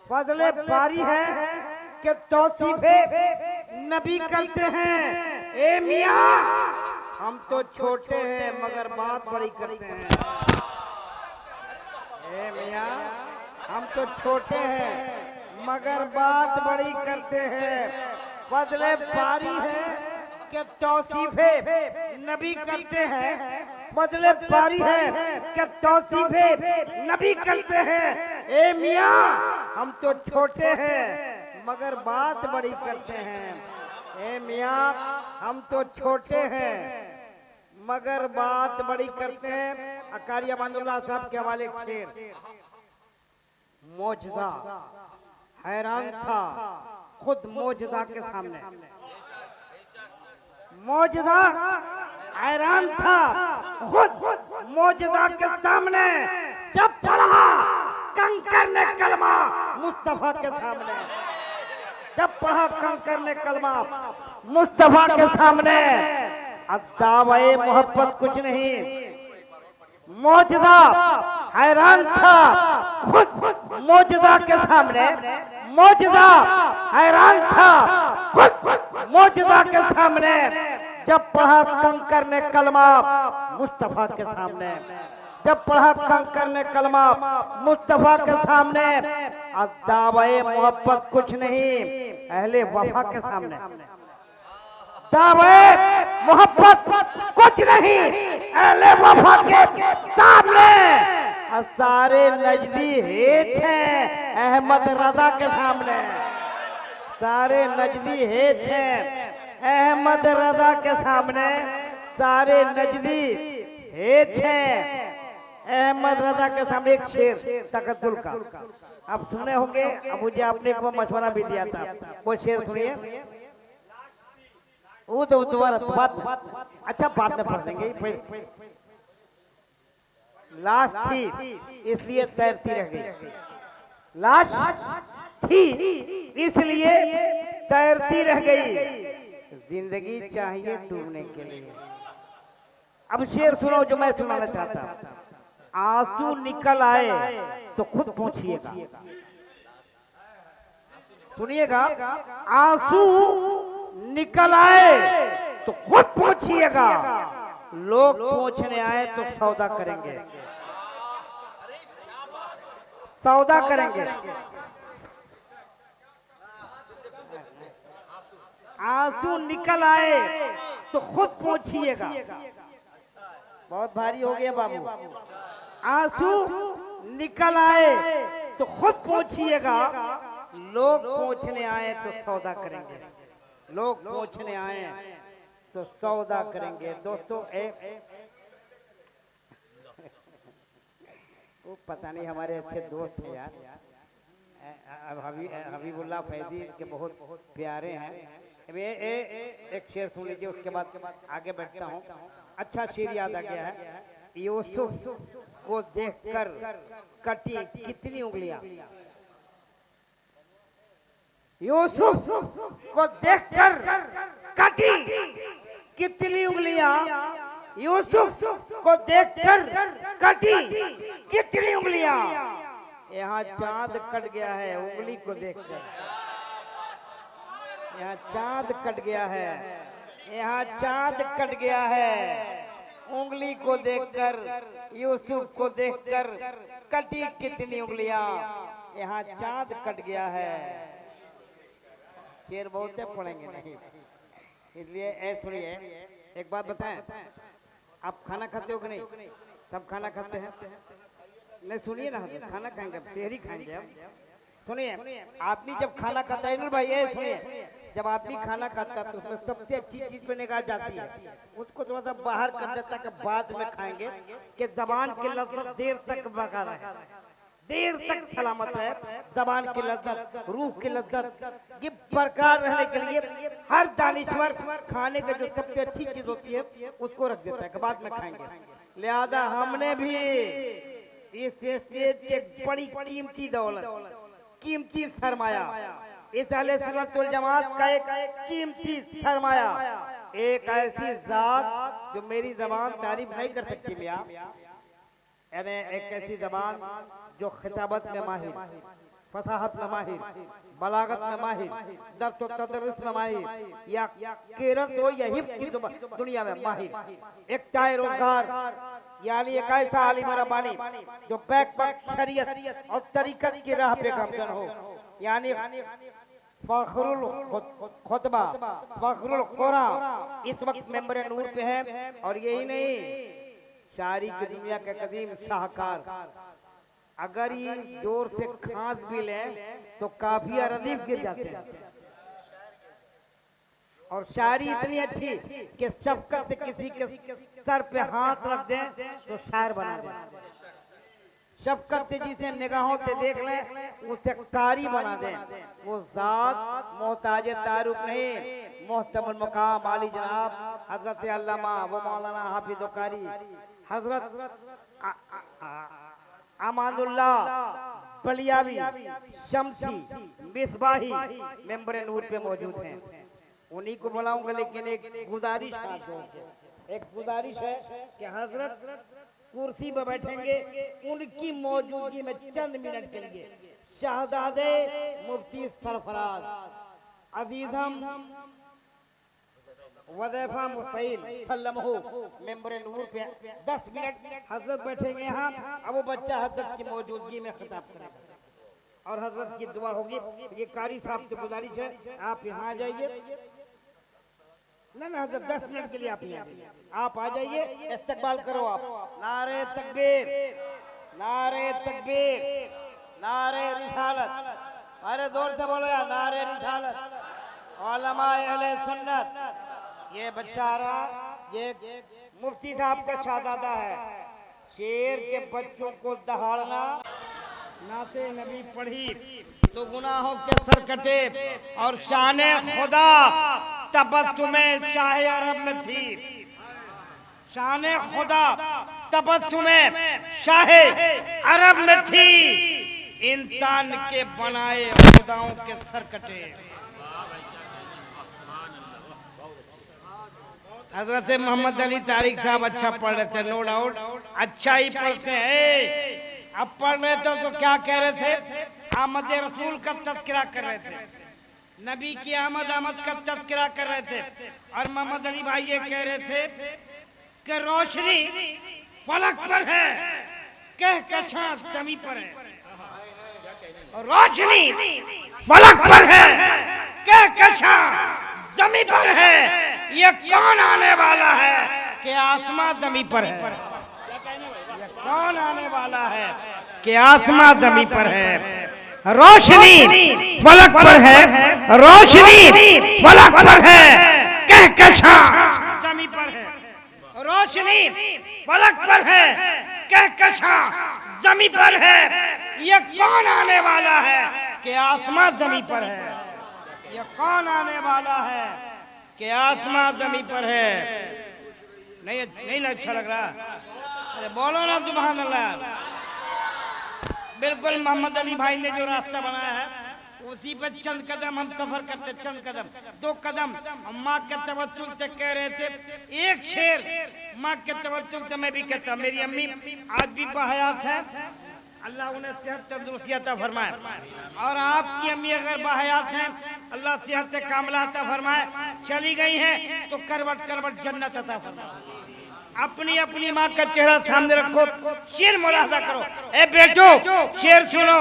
फजले बारी है कि तौसीफे नबी करते हैं। ए मियाँ, हम तो छोटे हैं मगर बात बड़ी करते हैं। ए मियाँ, हम तो छोटे हैं मगर बात बड़ी करते हैं। फजले बारी है कि तौसीफे नबी करते हैं। फजले बारी है कि तौसीफे नबी करते हैं। ए मियाँ, हम तो छोटे हैं मगर बात बड़ी करते हैं। ए मियाँ, हम तो छोटे हैं मगर बात बड़ी करते हैं। अकारिया अमानुल्लाह साहब के हवाले एक शेर। मौजज़ा, हैरान था खुद मौजज़ा के सामने। मौजज़ा हैरान था खुद मौजज़ा के सामने जब पढ़ा कंकर ने कलमा मुस्तफा के सामने। जब पढ़ा कंकर ने कलमा मुस्तफा के सामने। दावे मोहब्बत कुछ नहीं। मौजज़ा हैरान था खुद मौजज़ा के सामने। मौजज़ा हैरान था खुद मौजज़ा के सामने जब पढ़ा कंकर ने कलमा मुस्तफा के सामने। जब पढ़ा कंकर ने कलमा मुस्तफा के सामने। दावे मोहब्बत कुछ नहीं अहले वफा के सामने। दावे मोहब्बत कुछ नहीं अहले वफा के सामने। सारे नजदी हेठ हैं अहमद रजा के सामने। सारे नजदी हेठ हैं अहमद रजा के सामने। सारे नजदी हेठ हैं अहमद रजा के सामने। एक शेर तकद्दुर का आप सुने होंगे। अब मुझे आपने को मशवरा भी दिया था, वो शेर सुनिए। वो तो दोबारा बात अच्छा बाद में पढ़ देंगे। लाश थी इसलिए तैरती रह गई। लाश थी इसलिए तैरती रह गई। जिंदगी चाहिए डूबने के लिए। अब शेर सुनो जो मैं सुनाना चाहता। आंसू निकल आए तो खुद पूछिएगा। सुनिएगा, आंसू निकल आए तो खुद पूछिएगा। लोग पूछने आए तो सौदा करेंगे। सौदा करेंगे। आंसू निकल आए तो खुद पूछिएगा। बहुत भारी हो गया बाबू। आंसू निकल आए तो खुद पूछिएगा। लोग पूछने आए तो सौदा करेंगे। लोग पूछने आए तो सौदा करेंगे। दोस्तों वो पता नहीं हमारे अच्छे दोस्त हैं यार। हबीबुल्लाह फैजी के बहुत प्यारे हैं। एक शेर सुन लीजिए, उसके बाद आगे बढ़ता हूँ। अच्छा शेर याद आ गया है। यूसुफ को देखकर कटी कितनी उंगलियां। यूसुफ को देखकर कटी कितनी उंगलियां। यूसुफ को देखकर कटी कितनी उंगलियां। यहाँ चांद कट गया है उंगली को देखकर। यहाँ चांद कट गया है। यहाँ चांद कट गया है उंगली को देखकर। यूसुफ को देखकर कटी कितनी उंगलियां। यहाँ चांद कट गया है। शेर बहुत है, पढ़ेंगे नहीं इसलिए ऐ सुनिए। एक बात बताएं, आप खाना खाते हो कि नहीं? सब खाना खाते हैं? नहीं सुनिए ना, खाना खाएंगे, शहरी खाएंगे हम। सुनिए, आदमी जब खाना खाता है ना भाई, ये सुनिए, जब आदमी खाना खाता है तो उसमें सबसे अच्छी चीज पे निगाह जाती है। उसको थोड़ा सा बाहर कर देता कि बाद में खाएंगे, कि जबान की लज्जत देर तक बरकरार है, देर तक सलामत है। जबान की लज्जत, रूह की लज्जत ये बरकरार रहने के लिए हर दानिश्वर खाने का जो सबसे अच्छी चीज होती है उसको रख देता है कि बाद में खाएंगे। लिहाजा हमने भी इस स्टेज के बड़ी कीमती दौलत, कीमती सरमाया, इस अहले सुन्नत वल जमात का एक कीमती सरमाया, एक ऐसी जात जो मेरी जबान तारीफ नहीं कर सकती मियां, यानी एक ऐसी जबान जो खिताबत में माहिर, फसाहत में माहिर, बलागत में माहिर, दर्द व तदरुस में माहिर, या किरत हो या हिफ्ज़ की दुनिया में माहिर, एक तायरोगार यानी एक ऐसा आलिम रब्बानी जो बैक बैक शरीयत और तरीकत की राह पे गामजन हो, यानी फखरुल खुतबा, फखरुल कुरान इस वक्त मेंबर नूर पे है। और यही नहीं, शायरी की दुनिया के कदीम शाहकार, अगर ये जोर से खांस भी ले तो काफिया रदीफ गिर जाते हैं। और शायरी इतनी अच्छी कि शफकत से किसी के सर पे हाथ रख दें तो शायर बना दें, शफकत से जिसे निगाहों से देख लें उसे कारी बना दें। वो जात मोहताज तारुफ नहीं, मोहतमल मकाम आली जनाब हजरत अल्लामा व मौलाना हाफिज कारी हजरत अमानुल्लाह बलियावी शमसी मिसबाही मेंबर नूर पे मौजूद हैं। उन्हीं को बुलाऊंगा, लेकिन एक गुजारिश है कि हजरत कुर्सी पर बैठेंगे, उनकी मौजूदगी में चंद मिनट के लिए शहजादे मुफ्ती सरफराज अजीजम वज़ीफा मुस्तईल सल्लमहु मेंबर नूर पे 10 मिनट हजरत बैठेंगे यहाँ। अब वो बच्चा हजरत की मौजूदगी में खिताब करेगा और हजरत की दुआ होगी। ये कारी साहब से गुजारिश है, आप यहाँ आ जाइए। ना हजरत 10 मिनट के लिए आप आ जाइए, इस्तकबाल करो आप। नारे तकबीर, नारे तकबीर, नारे रिसालत, अरे जोर से बोलो यार, नारे रिसालत, उलमा अहले सुन्नत। ये बच्चा आ रहा, ये मुफ्ती साहब का शहजादा है। शेर के बच्चों को दहाड़ना, नाते नबी पढ़ी तो गुनाहों के सर कटे, और शाने खुदा तबस्सुमे चाहे अरब में थी, शाने खुदा तबस्सुमे शाहे अरब में थी, इंसान के बनाए खुदाओं के सर कटे। हजरत मोहम्मद अली तारिक साहब अच्छा पढ़ रहे थे, नो डाउट अच्छा ही पढ़ते हैं। अब पढ़ रहे थे तो क्या कह रहे थे? आमद रसूल का तज़किरा कर रहे थे, नबी की आमद का तज़किरा कर रहे थे। और मोहम्मद अली भाई ये कह रहे थे कि रोशनी फलक पर है, कहकशां ज़मीं पर है। रोशनी फलक पर है, कहकशां ज़मीं पर है। ये कौन आने वाला है कि आसमां ज़मीं पर है? ये कौन आने वाला है कि आसमां ज़मीं पर है? रोशनी फलक पर है, रोशनी फलक पर है, कहकशां ज़मीं पर है। रोशनी फलक पर है, कहकशां ज़मीं पर है। ये कौन आने वाला है कि आसमां ज़मीं पर है? ये कौन आने वाला है कि आसमां ज़मीं पर है? नहीं ना अच्छा लग रहा? अरे बोलो ना सुभान अल्लाह। बिल्कुल मोहम्मद अली भाई ने जो रास्ता बनाया है उसी पर चंद कदम हम सफर करते, चंद कदम, 2 कदम माँ के तवज्जुल से कह रहे थे। एक शेर माँ के तवज्जुल से मैं भी कहता, मेरी अम्मी आज भी बाहयात है, अल्लाह उन्हें सेहत तंदुरुस्ती अता फरमाए। और आपकी अम्मी अगर बाहयात हैं, अल्लाह सेहत से कामला अता फरमाए। चली गई हैं तो करवट करवट जन्नत अता फरमाए। अपनी अपनी माँ का चेहरा सामने रखो, शेर मुलाहजा करो। ए बेटो शेर सुनो,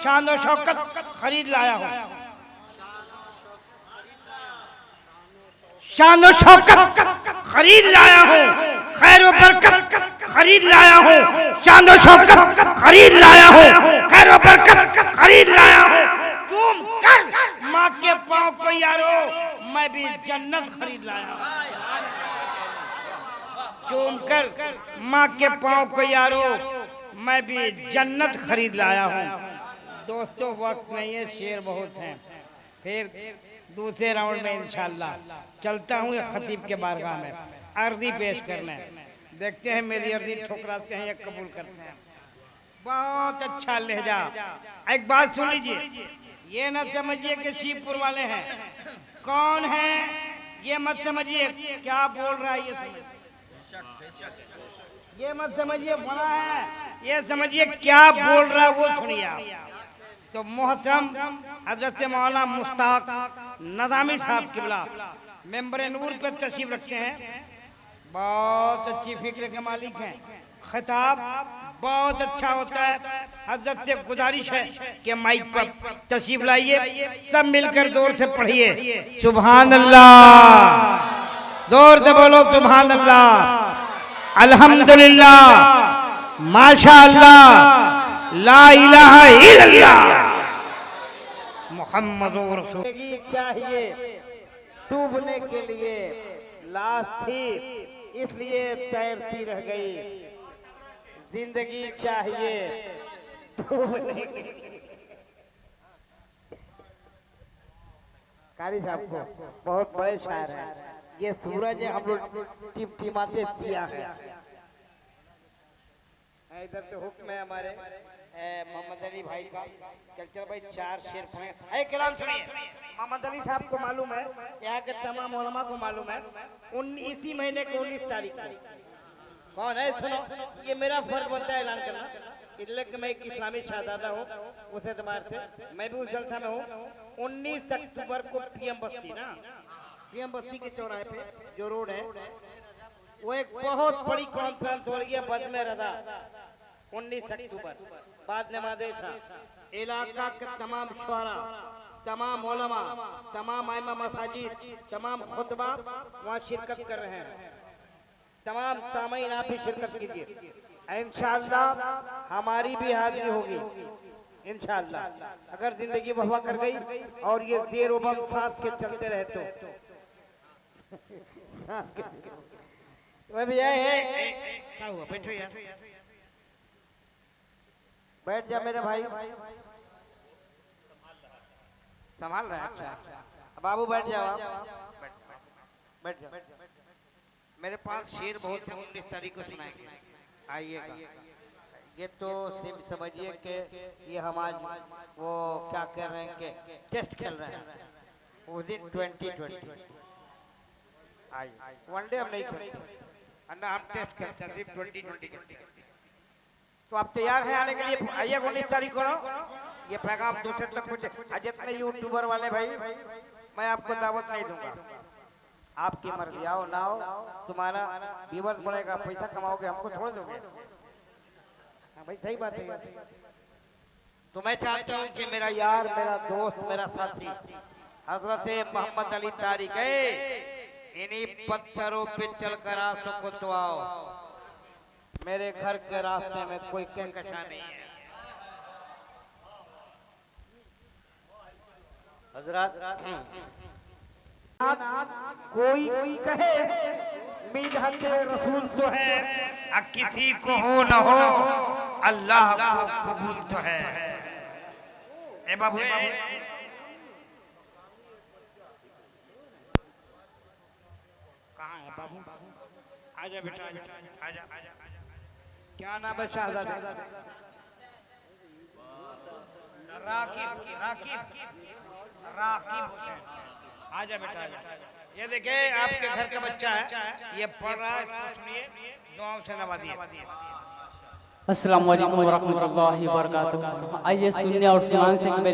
शान और शौकत खरीद लाया हूँ, शान और शौकत खरीद लाया हूँ, खैर व बरकत खरीद लाया हूँ, शान और शौकत खरीद लाया हूँ, खैर व बरकत खरीद लाया हूँ। चूम कर माँ के पाँव को यारो, मैं भी जन्नत खरीद लाया हूँ। चूम कर माँ के पाँव को यारो, मैं भी जन्नत खरीद लाया हूँ। दोस्तों वक्त नहीं है, शेर बहुत हैं, फिर दूसरे राउंड में इंशाल्लाह चलता हूँ खतीब के बारगाह में अर्जी पेश करने। देखते हैं मेरी अर्जी ठुकराते हैं या कबूल करते हैं। बहुत अच्छा लहजा। एक बात सुन लीजिए, ये न समझिए कि शिवपुर वाले हैं, कौन है ये मत समझिए, क्या बोल रहा है ये मत समझिए, बड़ा है ये समझिए क्या बोल रहा है वो सुनिए आप। तो मोहतरम हजरत मौलाना मुश्ताक नज़ामी साहब किबला मेंबर नूर पे तशरीफ रखते हैं। बहुत अच्छी फिक्र के मालिक हैं। खिताब बहुत अच्छा होता है। हजरत से गुजारिश है कि माइक पर तशरीफ लाइए, सब मिलकर जोर से पढ़िए सुभान अल्लाह। जोर से बोलो सुभान अल्लाह, अल्हम्दुलिल्लाह, माशाअल्लाह, ला इलाहा इल्लल्लाह, मुहम्मदुर रसूल। चाहिए डूबने के लिए लाश थी, इसलिए तैरती रह गई। जिंदगी चाहिए डूबने के लिए। कारी साहब को बहुत बड़े शायर हैं। ये सूरज है, हम लोग टिमटिमाते दिया है। इधर से हुक्म है हमारे मोहम्मद अली भाई का। कल्चर भाई 4 शेर पढ़े। कलाम सुनिए। मोहम्मद अली साहब को मालूम है, यहाँ के तमाम उलमा को मालूम है, इसी महीने को 19 तारीख को कौन है सुनो। ये मेरा फर्ज बनता है ऐलान करना, इसलिए कि मैं एक इस्लामी शहजादा हूँ, उस एतबार से मैं भी उस जलसा में हूँ। 19 अक्टूबर को पीएम बस्ती ना, पीएम बस्ती के चौराहे पे जो रोड है, वो एक बहुत बड़ी कॉन्फ्रेंस हो रही है बद में रजा 19 अक्टूबर बाद नमाज़ था। इलाका के तमाम शुरा, तमाम उलमा, तमाम आइमा मसाजिद, तमाम खुतबा वहाँ शिरकत कर रहे हैं। तमाम सामीन आप भी शिरकत कीजिए। इंशाअल्लाह हमारी भी हाजिरी होगी इंशाअल्लाह, अगर जिंदगी वफा कर गई और ये देर बम सांस के चलते रहे तो। मैं भी क्या हुआ, बैठो यार, बैठ जा मेरे भाई। संभाल रहा है। अच्छा बाबू बैठ जाओ आप, बैठ जाओ। मेरे पास शेर बहुत से 19 तारीख को सुनाएंगे, आइएगा। ये तो समझिए कि ये हमारे वो क्या कह रहे हैं कि टेस्ट खेल रहे हैं उस दिन 2020। आइए, वनडे हम नहीं खेलते, हम टेस्ट करते हैं सिर्फ 2020। तो आप तैयार हैं आने के लिए? आइए 19 तारीख को। ये पैगाम दूसरे तक पहुंचे। जितने यूट्यूबर वाले भाई, मैं आपको दावत नहीं दूंगा, आपकी मर्जी, आओ ना आओ, तुम्हारा व्यूअर्स बढ़ेगा, पैसा कमाओगे, हमको छोड़ दोगे। हाँ भाई सही बात है। तो मैं चाहता हूँ कि मेरा यार, मेरा दोस्त, मेरा साथी हजरत मोहम्मद अली तारिक इन्हीं पत्थरों पे चलकर आ सको तो आओ। मेरे घर के रास्ते में कोई कहकशा नहीं है। हजरत कोई कहे मिदहत रसूल तो है, किसी को हो न हो अल्लाह को कबूल तो है। ए बाबू कहाँ है बाबू? आजा बेटा, आजा आजा। क्या नाम है शहजादे? राकिब, राकिब, राकिब हुसैन। आजा बेटा, ये देखिए आपके घर का बच्चा है, ये पढ़ रहा है, सुनिए, दुआओं से नवाजिए। अस्सलाम वालेकुम व रहमतुल्लाहि व बरकातहू। आइए सुनने और सुनाने से पहले